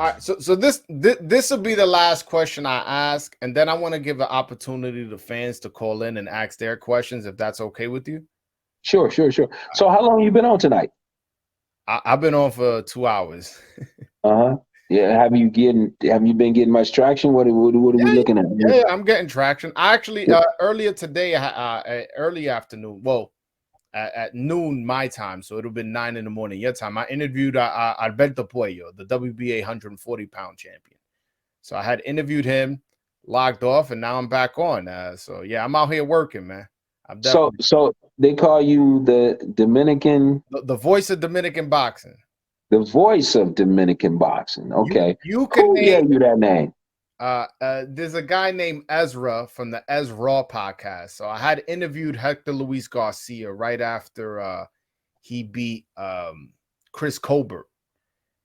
All right, so this will be the last question I ask, and then I want to give an opportunity to fans to call in and ask their questions, if that's okay with you. Sure, sure, sure. So how long you been on tonight? I've been on for 2 hours. Uh-huh. Yeah, have you been getting much traction? What are we Yeah, looking at? yeah, I'm getting traction. I actually earlier today, early afternoon, well, at noon my time, so it'll be 9 in the morning your time. I interviewed Alberto Puello, the WBA 140-pound champion. So I had interviewed him, logged off, and now I'm back on. So yeah, I'm out here working, man. I'm So definitely so they call you the voice of Dominican boxing. the voice of Dominican boxing. You Okay. you can Who name gave you that name? there's a guy named Ezra from the Ezra podcast. So I had interviewed Hector Luis Garcia right after he beat Chris Colbert.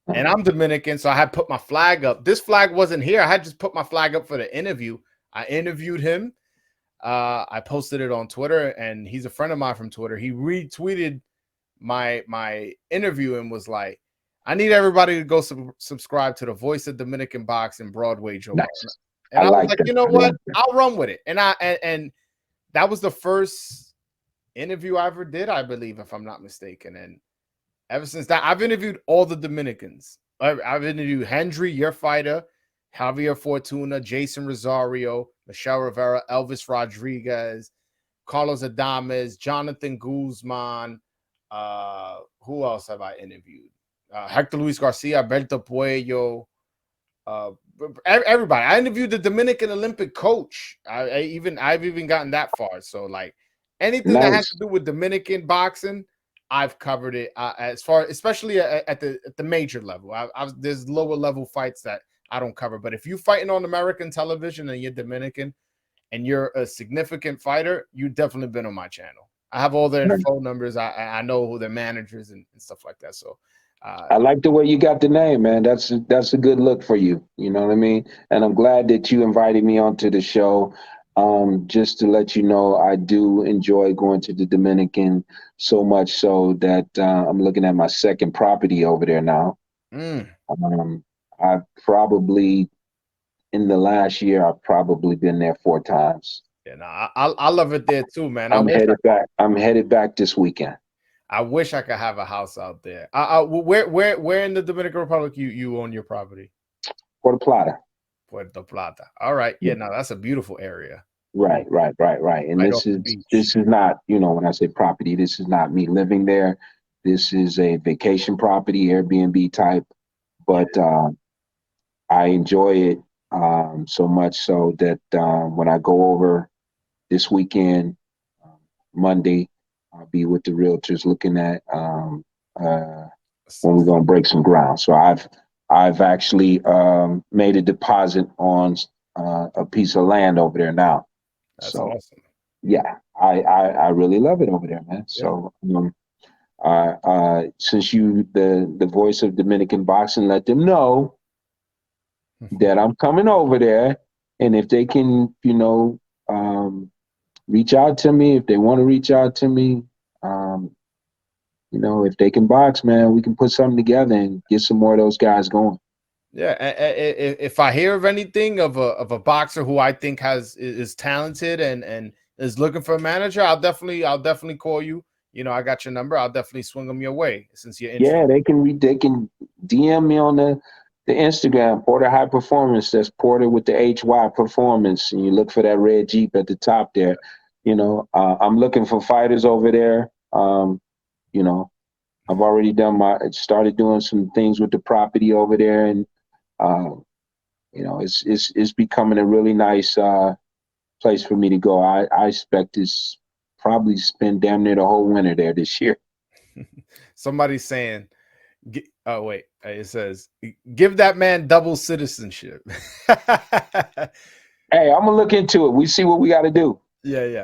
And I'm Dominican, so I had put my flag up. This flag wasn't here. I had just put my flag up for the interview. I interviewed him. I posted it on Twitter, and he's a friend of mine from Twitter. He retweeted my interview and was like, "I need everybody to go subscribe to the Voice of Dominican Boxing, Broadway Joel." Nice. I And I was like like, that. you know I what? like that. I'll run with it. And that was the first interview I ever did, I believe, if I'm not mistaken. And ever since that, I've interviewed all the Dominicans. I've interviewed Hendry, your fighter, Javier Fortuna, Jason Rosario, Michelle Rivera, Elvis Rodriguez, Carlos Adames, Jonathan Guzman. Who else have I interviewed? Hector Luis Garcia, Alberto Puello, uh, everybody. I interviewed the Dominican Olympic coach. I've even gotten that far. So like anything that has Nice. to do with Dominican boxing, I've covered it. As far, especially at the major level. There's lower level fights that I don't cover. But if you're fighting on American television and you're Dominican and you're a significant fighter, you've definitely been on my channel. I have all their phone numbers. I know who their managers and stuff like that. So I like the way you got the name, man. That's a good look for you. You know what I mean? And I'm glad that you invited me onto the show. Just to let you know, I do enjoy going to the Dominican so much so that I'm looking at my second property over there now. mm, I've probably in the last year I've probably been there 4 times. yeah, no, I love it there too, man. I'm headed back. I'm headed back this weekend. I wish I could have a house out there. Where in the Dominican Republic you own your property? Puerto Plata. Puerto Plata. All right. Yeah, no, that's a beautiful area. Right, right, right, right. And Right off the beach. this is not, when I say property, this is not me living there. This is a vacation property, Airbnb type. Yeah, But I enjoy it so much so that when I go over this weekend, Monday, I'll be with the realtors looking at uh, when we're gonna break some ground. So I've actually made a deposit on a piece of land over there now. that's So awesome. yeah, I really love it over there, man. Yeah. So since you the voice of Dominican boxing, let them know that I'm coming over there, and if they can, reach out to me if they want to reach out to me. Um, if they can box, man, we can put something together and get some more of those guys going. Yeah, if I hear of anything of a boxer who I think is talented and is looking for a manager, I'll definitely call you. You know, I got your number. I'll definitely swing them your way since you're Yeah, interested. they can DM me on the Instagram, Porter High Performance. That's Porter with the HY Performance, and you look for that red Jeep at the top there. I'm looking for fighters over there. You know, I've already started doing some things with the property over there, and uh, it's becoming a really nice place for me to go. I expect to probably spend damn near the whole winter there this year. Somebody's saying, oh wait, it says give that man double citizenship. Hey, I'm gonna look into it. We see what we got to do. Yeah, yeah.